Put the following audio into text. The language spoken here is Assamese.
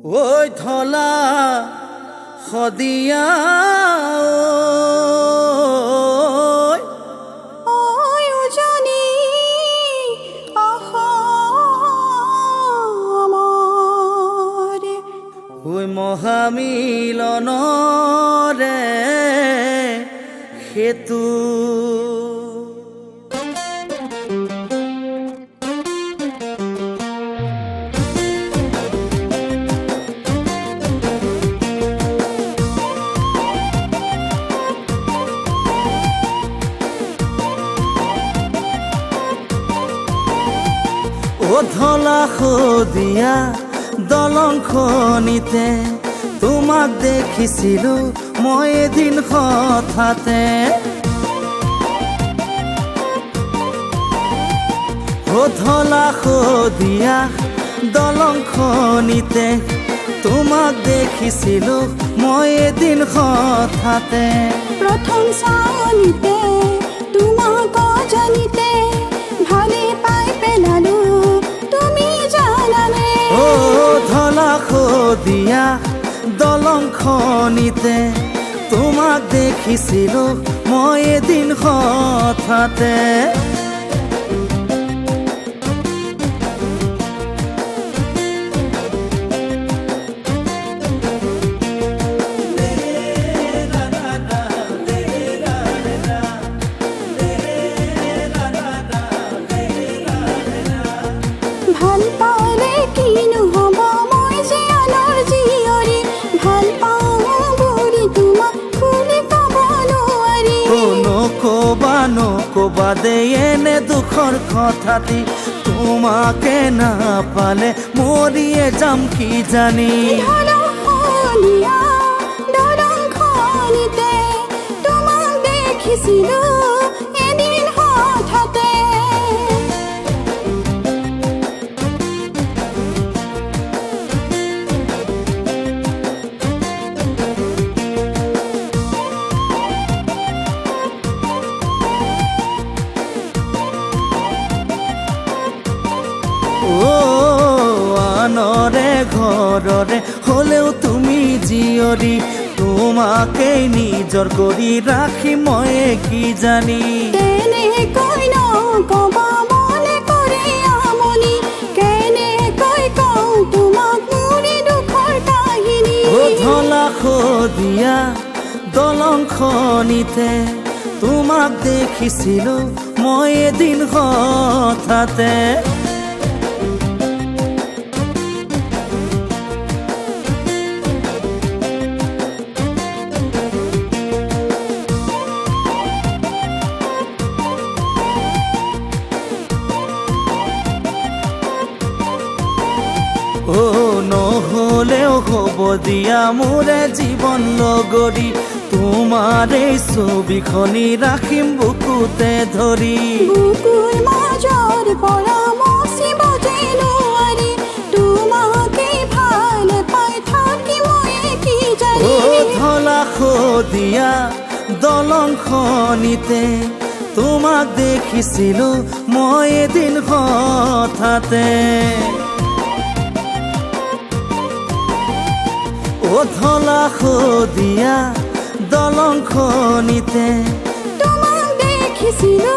ওই ধলা সদিয়া ওই উজনি অসমৰ ওই মহামিলনৰে সেতু ও ধলা সদিয়া দলংখনিতে তোমাক দেখিছিলো মই এদিন হঠাতে ও ধলা সদিয়া দলংখনিতে তোমাক দেখিছিলো মই এদিন হঠাতে প্ৰথম চানিতে তোমাক জানিতে ভালে পাই পেলালো তুমি জানানে ও ধলা সদিয়া দলংখনিতে তোমাক দেখিছিলো মই এদিন হঠাতে ভাল পালে কিনো হ'ব মই যে আনৰ জীয়ৰী ভাল পাওঁ বুলি তোমাক খুলি ক'ব নোৱাৰি নকবা দে এনে দুখৰ কথাটি তোমাকে নাপালে মৰিয়ে যাম কি জানি ধলশলীয়া দলংখনিতে তোমাক দেখিছিলো এদিন হঠাতে ও আনৰে ঘৰৰে হ'লেও তুমি জীয়ৰী তোমাকেই নিজৰ কৰি ৰাখি মই কি জানি কেনেকৈ নক'ব মনে কৰে আমনি কেনেকৈ কওঁ তোমাক মোৰে দুখৰ কাহিনী ও ধলা সদিয়া দলংখনিতে তোমাক দেখিছিলো মই এদিন হঠাতে ও নহ'লেও হ'ব দিয়া মোৰে জীৱন লগৰী তোমাৰ এই ছবিখনি ৰাখিম বুকুতে ধৰি বুকুৰ মাজৰ পৰা মচিব যে নোৱাৰি তোমাকে ভাল পাই থাকি মই কি ও জানি ধলা সদিয়া দলংখনিতে তোমাক দেখিছিলো মই এদিন হঠাতে ও ধলা সদিয়া দলংখনিতে তোমাক দেখিছিলো